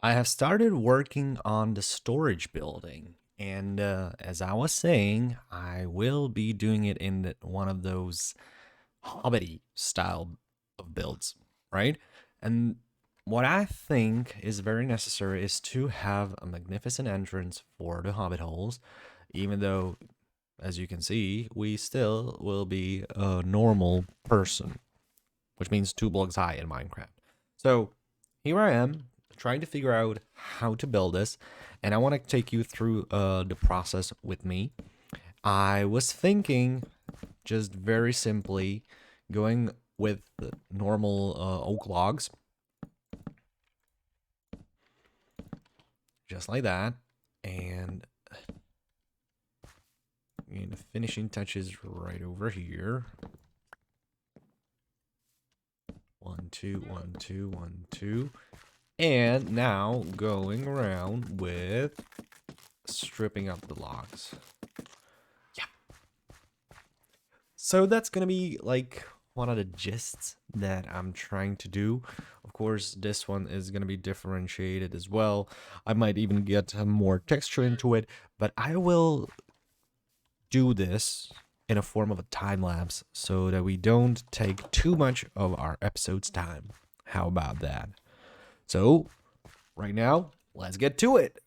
I have started working on the storage building, and as I was saying, I will be doing it in one of those hobbity style of builds, right? And what I think is very necessary is to have a magnificent entrance for the hobbit holes, even though, as you can see, we still will be a normal person, which means 2 blocks high in Minecraft. So here I am trying to figure out how to build this, and I want to take you through the process with me. I was thinking just very simply going with the normal oak logs, just like that, and the finishing touches right over here. 1, 2, 1, 2, 1, 2. And now going around with stripping up the logs. Yeah. So that's gonna be like one of the gists that I'm trying to do. Of course, this one is gonna be differentiated as well. I might even get more texture into it, but I will do this in a form of a time lapse so that we don't take too much of our episode's time. How about that? So, right now, let's get to it.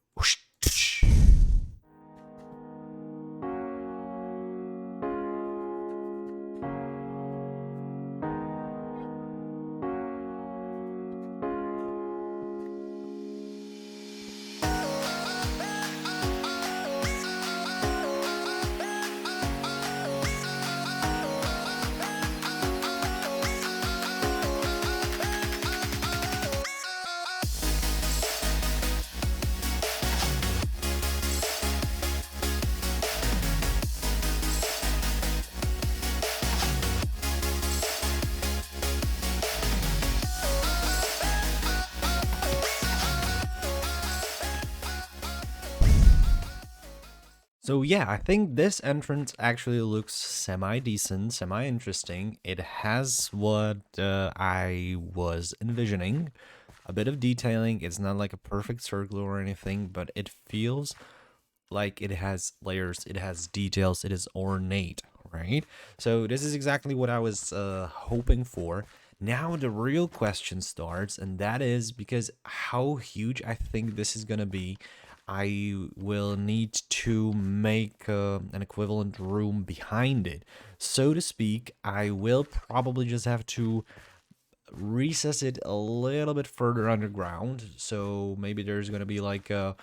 So yeah, I think this entrance actually looks semi-decent, semi-interesting. It has what I was envisioning. A bit of detailing. It's not like a perfect circle or anything, but it feels like it has layers, it has details, it is ornate, right? So this is exactly what I was hoping for. Now the real question starts, and that is because how huge I think this is gonna be. I will need to make an equivalent room behind it, so to speak. I will probably just have to recess it a little bit further underground. So maybe there's gonna be like a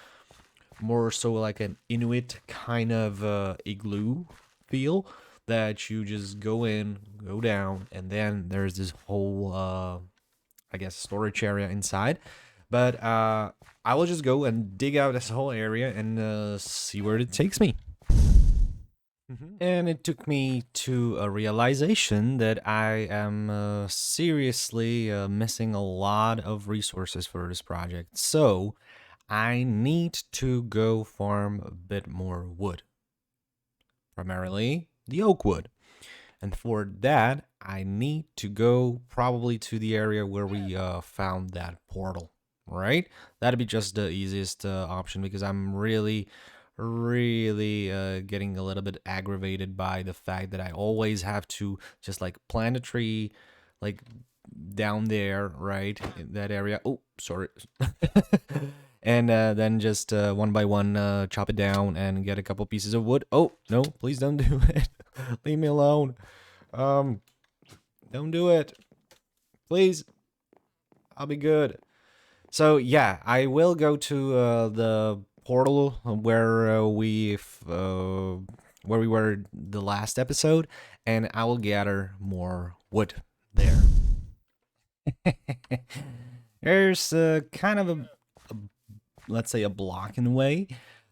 more so like an Inuit kind of igloo feel that you just go in, go down, and then there's this whole, I guess, storage area inside. But I will just go and dig out this whole area and see where it takes me. And it took me to a realization that I am seriously missing a lot of resources for this project. So I need to go farm a bit more wood, primarily the oak wood. And for that, I need to go probably to the area where we found that portal, right? That'd be just the easiest option because I'm really getting a little bit aggravated by the fact that I always have to just like plant a tree, like down there, right? In that area. Oh, sorry. And then just one by one chop it down and get a couple pieces of wood. Oh, no, please don't do it. Leave me alone. Um, don't do it. Please. I'll be good. So yeah, I will go to the portal where we were the last episode, and I will gather more wood there. There's kind of a, let's say, a block in the way.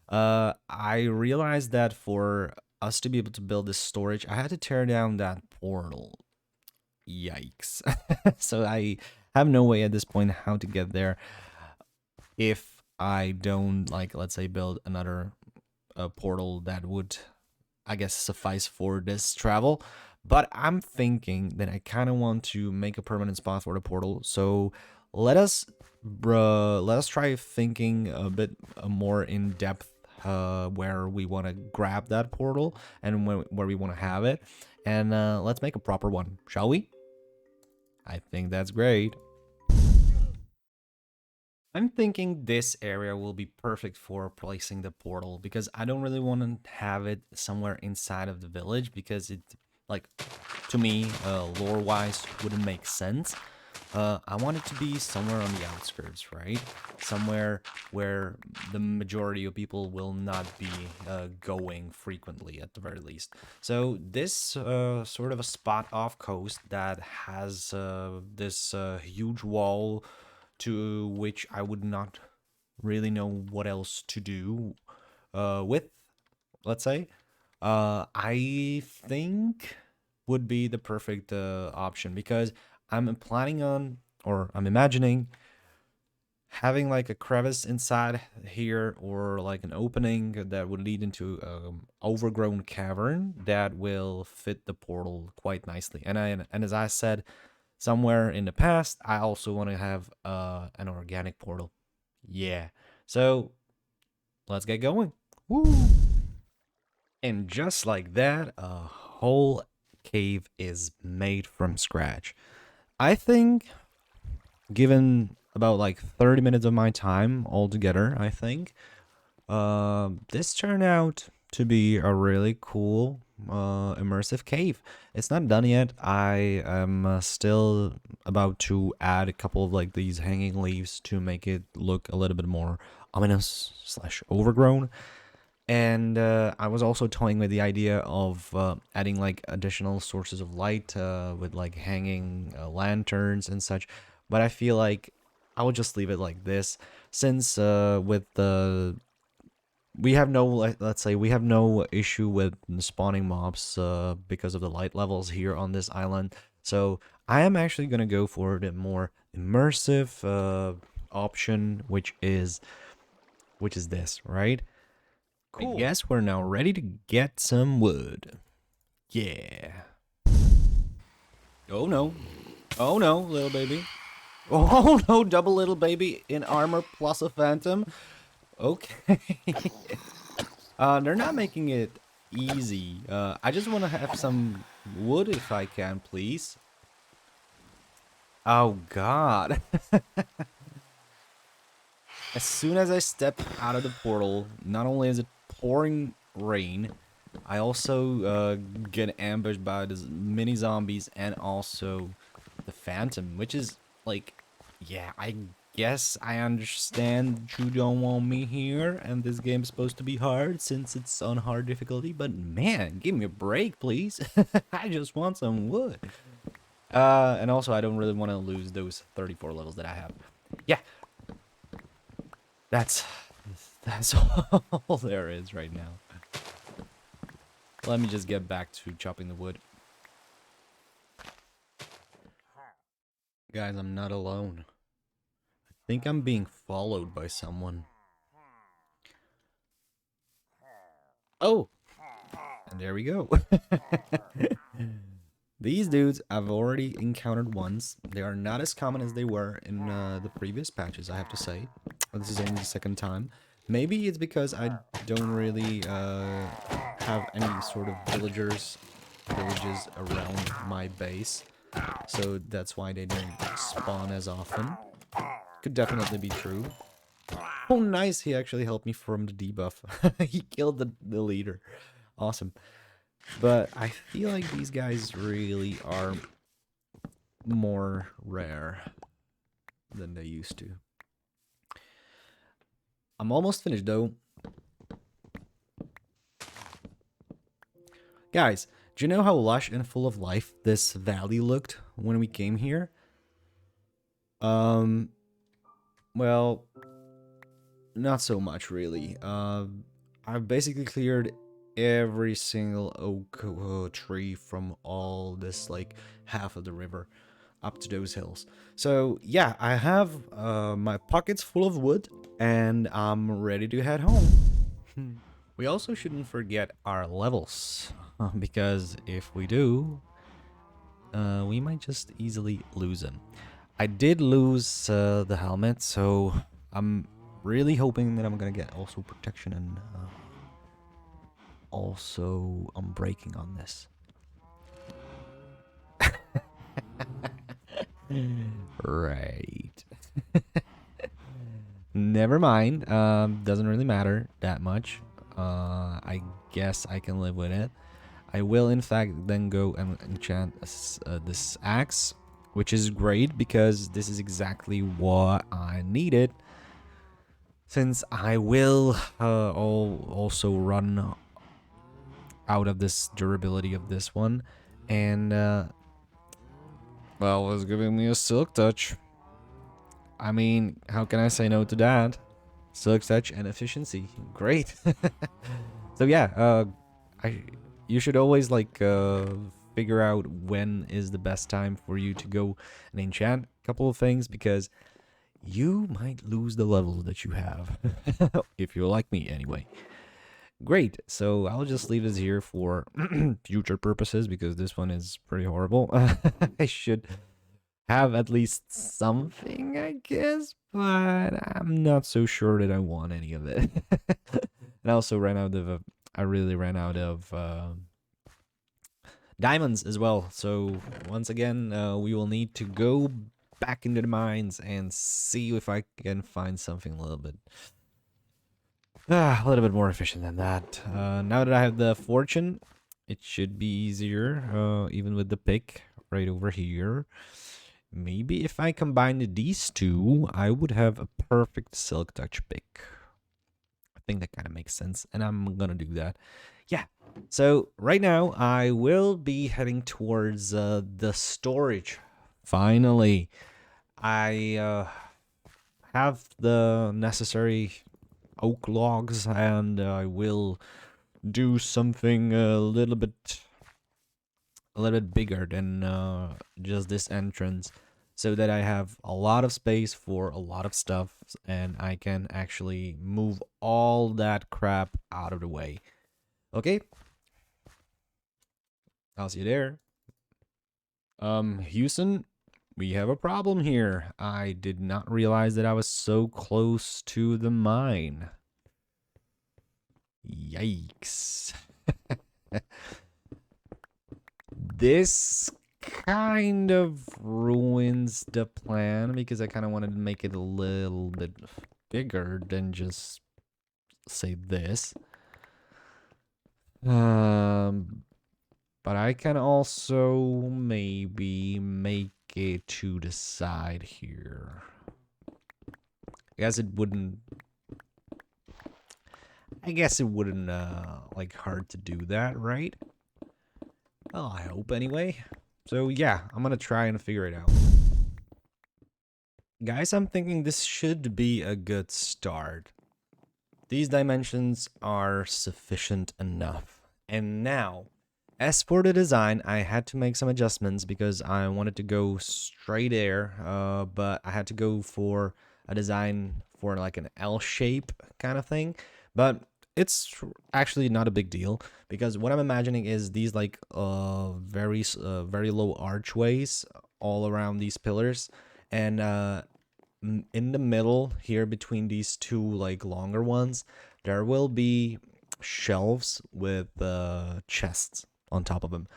I realized that for us to be able to build this storage, I had to tear down that portal. Yikes! So I have no way at this point how to get there if I don't, like, let's say, build another portal that would, I guess, suffice for this travel. But I'm thinking that I kind of want to make a permanent spot for the portal. So let us try thinking a bit more in depth where we want to grab that portal and where we want to have it, and let's make a proper one, shall we? I think that's great. I'm thinking this area will be perfect for placing the portal because I don't really want to have it somewhere inside of the village because it, like, to me, lore-wise, wouldn't make sense. I want it to be somewhere on the outskirts, right? Somewhere where the majority of people will not be going frequently, at the very least. So this sort of a spot off coast that has this huge wall to which I would not really know what else to do with, let's say, I think would be the perfect option because I'm planning on, or I'm imagining having like a crevice inside here or like an opening that would lead into overgrown cavern that will fit the portal quite nicely. And as I said somewhere in the past, I also want to have an organic portal. Yeah. So let's get going. Woo! And just like that, a whole cave is made from scratch. I think, given about like 30 minutes of my time altogether, I think, this turned out to be a really cool, immersive cave. It's not done yet. I am still about to add a couple of like these hanging leaves to make it look a little bit more ominous slash overgrown. And I was also toying with the idea of adding like additional sources of light with like hanging lanterns and such. But I feel like I will just leave it like this since with the we have no let's say we have no issue with spawning mobs because of the light levels here on this island. So I am actually gonna go for the more immersive option, which is this, right? Cool. I guess we're now ready to get some wood. Yeah. Oh no. Oh no, little baby. Oh no, double little baby in armor plus a phantom. Okay. They're not making it easy. I just want to have some wood if I can, please. Oh god. As soon as I step out of the portal, not only is it pouring rain, I also get ambushed by these mini zombies and also the phantom, which is like, yeah, I guess I understand you don't want me here, and this game's supposed to be hard since it's on hard difficulty, but man, give me a break, please. I just want some wood. And also, I don't really want to lose those 34 levels that I have. Yeah, that's all there is right now. Let me just get back to chopping the wood. Guys, I'm not alone. I think I'm being followed by someone. Oh! And there we go. These dudes I've already encountered once. They are not as common as they were in the previous patches, I have to say. This is only the second time. Maybe it's because I don't really have any sort of villages around my base. So that's why they don't spawn as often. Could definitely be true. Oh, nice. He actually helped me from the debuff. He killed the leader. Awesome. But I feel like these guys really are more rare than they used to. I'm almost finished, though. Guys, do you know how lush and full of life this valley looked when we came here? Well, not so much, really. I've basically cleared every single oak tree from all this, like, half of the river up to those hills. So, yeah, I have my pockets full of wood, and I'm ready to head home. We also shouldn't forget our levels, because if we do, we might just easily lose them. I did lose the helmet, so I'm really hoping that I'm gonna get also protection and also I'm braking on this. Right. Never mind. Doesn't really matter that much. I guess I can live with it. I will, in fact, then go and enchant this axe, which is great because this is exactly what I needed. Since I will also run out of this durability of this one, and well, it's giving me a silk touch. I mean, how can I say no to that? Silk touch and efficiency, great. So yeah, you should always like figure out when is the best time for you to go and enchant a couple of things, because you might lose the levels that you have. If you're like me anyway. Great, so I'll just leave this here for future purposes because this one is pretty horrible. I should have at least something, I guess, but I'm not so sure that I want any of it. And I also ran out of, I really ran out of diamonds as well. So once again, we will need to go back into the mines and see if I can find something a little bit more efficient than that. Now that I have the fortune, it should be easier, even with the pick right over here. Maybe if I combined these two, I would have a perfect silk touch pick. I think that kind of makes sense, and I'm gonna do that. Yeah, so right now I will be heading towards the storage. Finally, I have the necessary oak logs, and I will do something a little bit bigger than just this entrance, so that I have a lot of space for a lot of stuff and I can actually move all that crap out of the way. Okay, I'll see you there. Houston, we have a problem here. I did not realize that I was so close to the mine. Yikes. This kind of ruins the plan because I kind of wanted to make it a little bit bigger than just say this. But I can also maybe make it to the side here. I guess it wouldn't like hard to do that, right? Well, I hope anyway. So yeah, I'm gonna try and figure it out. Guys, I'm thinking this should be a good start. These dimensions are sufficient enough. And now, as for the design, I had to make some adjustments because I wanted to go straight there, but I had to go for a design for like an L shape kind of thing. But it's actually not a big deal because what I'm imagining is these like very low archways all around these pillars, and in the middle here between these two like longer ones, there will be shelves with chests on top of them.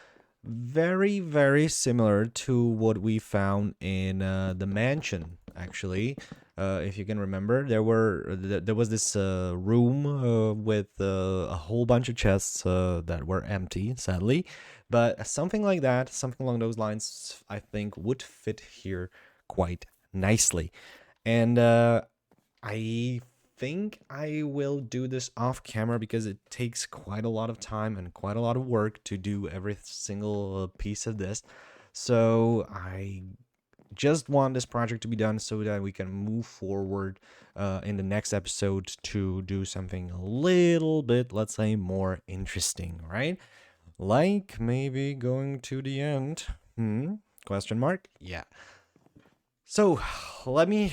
Very, very similar to what we found in the mansion, actually. If you can remember, there was this room with a whole bunch of chests that were empty, sadly. But something like that, something along those lines, I think would fit here quite nicely. And I think I will do this off camera because it takes quite a lot of time and quite a lot of work to do every single piece of this. So I just want this project to be done so that we can move forward in the next episode to do something a little bit, let's say, more interesting, right? Like maybe going to the end. Question mark? Yeah. So let me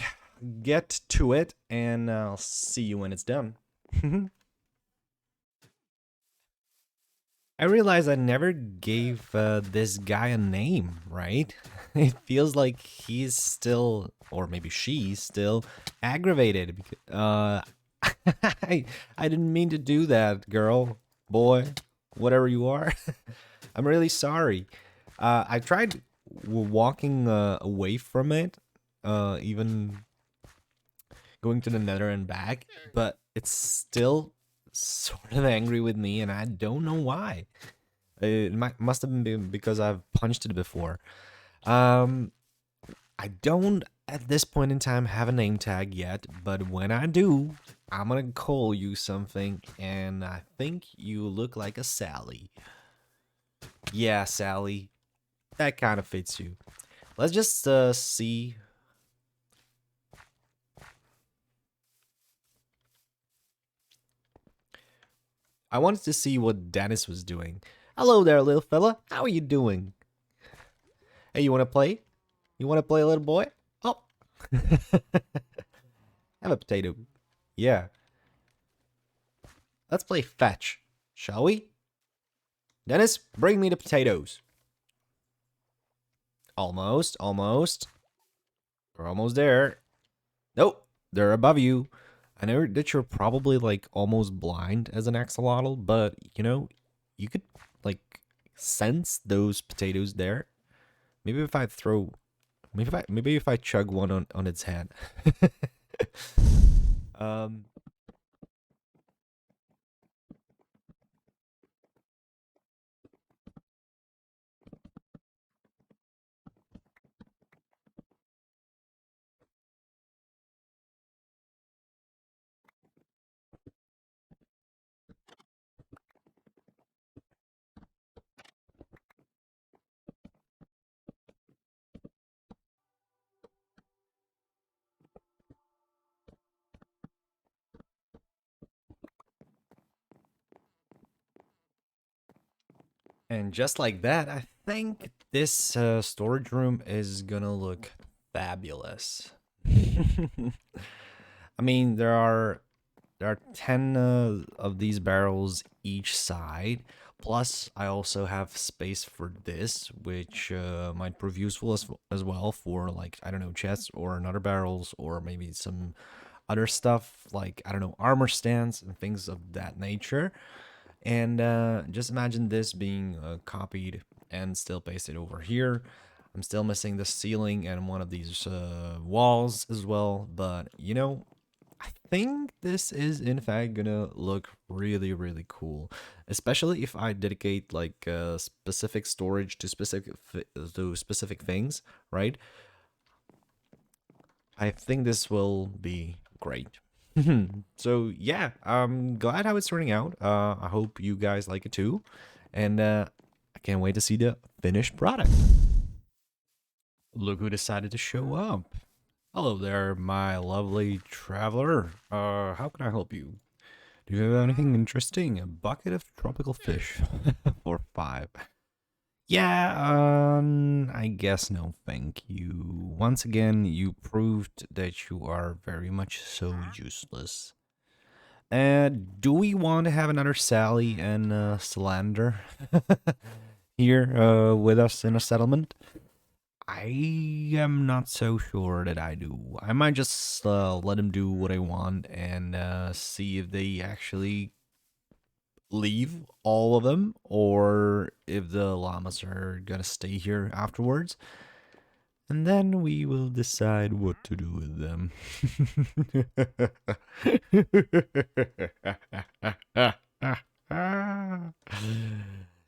get to it, and I'll see you when it's done. I realize I never gave this guy a name, right? It feels like he's still, or maybe she's still aggravated. I didn't mean to do that, girl, boy, whatever you are. I'm really sorry. I tried walking away from it, even going to the nether and back, but it's still sort of angry with me, and I don't know why. It must have been because I've punched it before. Um, I don't at this point in time have a name tag yet, but when I do, I'm gonna call you something, and I think you look like a Sally. Yeah, Sally, that kind of fits you. Let's just see. I wanted to see what Dennis was doing. Hello there, little fella. How are you doing? Hey, you want to play? You want to play, little boy? Oh, have a potato. Yeah. Let's play fetch, shall we? Dennis, bring me the potatoes. Almost, almost. We're almost there. Nope, they're above you. I know that you're probably like almost blind as an axolotl, but you know, you could like sense those potatoes there. Maybe if I throw, maybe if I chug one on its head. um, and just like that, I think this storage room is gonna look fabulous. I mean, there are 10 of these barrels each side. Plus, I also have space for this, which might prove useful as well for, like, I don't know, chests or another barrels, or maybe some other stuff like, I don't know, armor stands and things of that nature. And just imagine this being copied and still pasted over here. I'm still missing the ceiling and one of these walls as well, but you know, I think this is in fact gonna look really, really cool, especially if I dedicate like specific storage to specific things, right? I think this will be great. So yeah, I'm glad how it's turning out. I hope you guys like it too, and I can't wait to see the finished product. Look who decided to show up. Hello there, my lovely traveler. How can I help you? Do you have anything interesting? A bucket of tropical fish for 5. Yeah, I guess no, thank you. Once again, you proved that you are very much so useless. Do we want to have another Sally and Salander here with us in a settlement? I am not so sure that I do. I might just let them do what I want and see if they actually leave all of them or if the llamas are gonna stay here afterwards. And then we will decide what to do with them.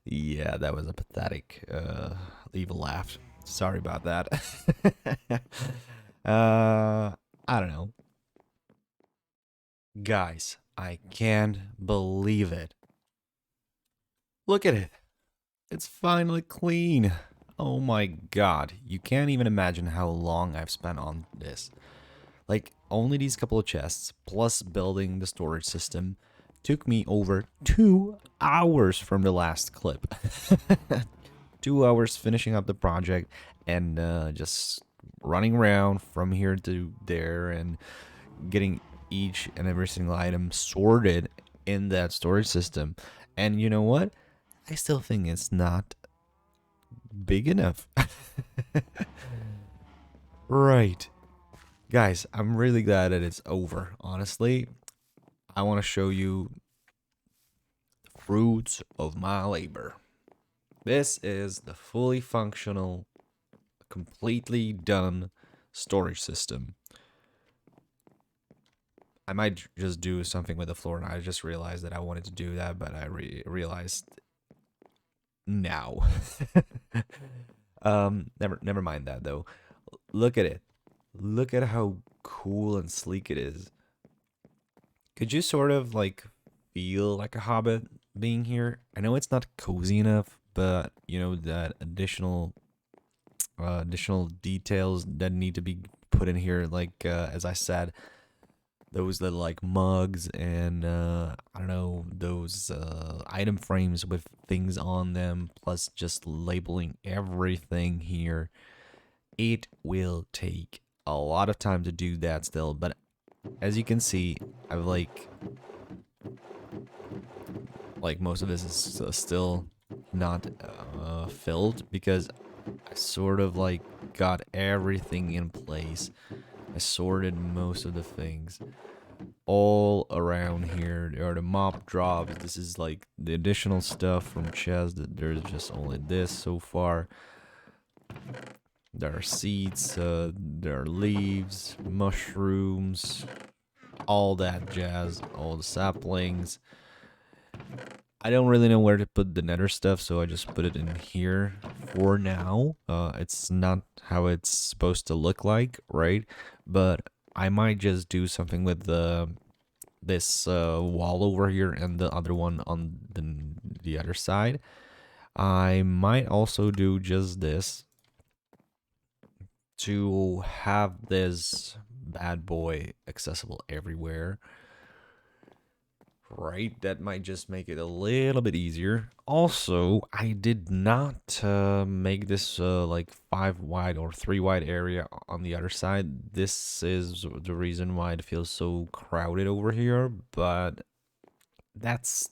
Yeah, that was a pathetic evil laugh. Sorry about that. I don't know. Guys, I can't believe it. Look at it. It's finally clean. Oh my god. You can't even imagine how long I've spent on this. Like, only these couple of chests, plus building the storage system, took me over 2 hours from the last clip. 2 hours finishing up the project and just running around from here to there and getting each and every single item sorted in that storage system. And you know what? I still think it's not big enough. Right. Guys, I'm really glad that it's over. Honestly, I want to show you the fruits of my labor. This is the fully functional, completely done storage system. I might just do something with the floor, and I just realized that I wanted to do that, but I realized now. Never mind that though. Look at it. Look at how cool and sleek it is. Could you sort of like feel like a hobbit being here? I know it's not cozy enough, but you know that additional details that need to be put in here, like as I said, those little like mugs and I don't know, those item frames with things on them, plus just labeling everything here. It will take a lot of time to do that still, but as you can see, I've like most of this is still not filled because I sort of like got everything in place. I sorted most of the things all around here. There are the mop drops. This is like the additional stuff from Chess. That there's just only this so far. There are seeds, there are leaves, mushrooms, all that jazz, all the saplings. I don't really know where to put the nether stuff, so I just put it in here for now. It's not how it's supposed to look like, right? But I might just do something with this wall over here and the other one on the other side. I might also do just this to have this bad boy accessible everywhere. Right, that might just make it a little bit easier. Also, I did not make this like 5 wide or 3 wide area on the other side. This is the reason why it feels so crowded over here, but that's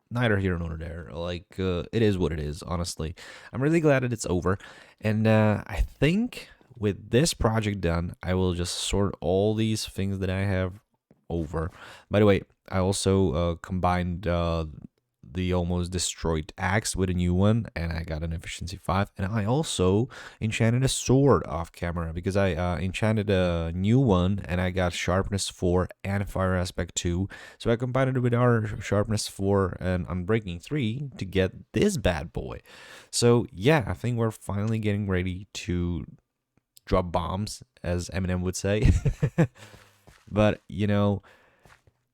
neither here nor there. Like, it is what it is, honestly. I'm really glad that it's over, and I think with this project done, I will just sort all these things that I have over. By the way, I also combined the almost destroyed axe with a new one, and I got an efficiency 5. And I also enchanted a sword off camera because I enchanted a new one, and I got sharpness 4 and fire aspect 2. So I combined it with our sharpness 4 and unbreaking 3 to get this bad boy. So yeah, I think we're finally getting ready to drop bombs, as Eminem would say. But you know,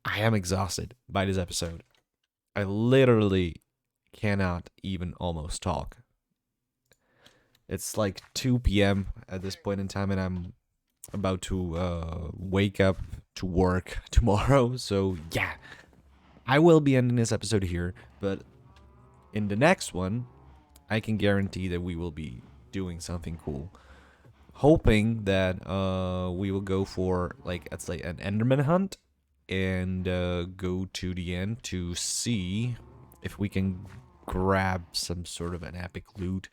I am exhausted by this episode. I literally cannot even almost talk. It's like 2 p.m. at this point in time, and I'm about to wake up to work tomorrow. So, yeah, I will be ending this episode here, but in the next one, I can guarantee that we will be doing something cool. Hoping that we will go for, like, it's like an Enderman hunt and go to the end to see if we can grab some sort of an epic loot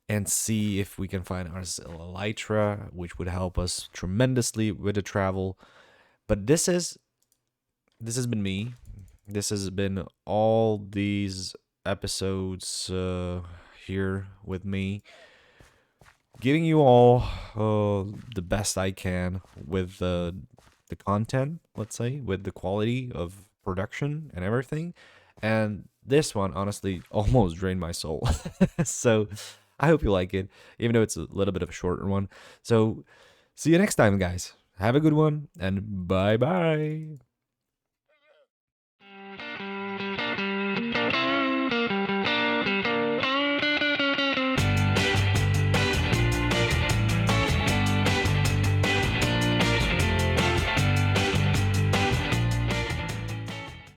and see if we can find our elytra, which would help us tremendously with the travel. But this has been me. This has been all these episodes here with me, giving you all the best I can with the content, let's say, with the quality of production and everything. And this one, honestly, almost drained my soul. So I hope you like it, even though it's a little bit of a shorter one. So see you next time, guys. Have a good one, and bye-bye.